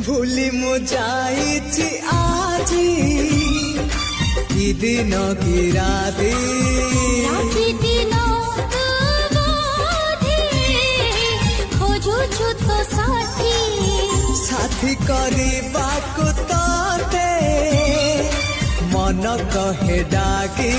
भूली मु जाइछि आजी की दिन की राती दिन खोजुछु तो साथी करबाकु तोते मन कहे डाकी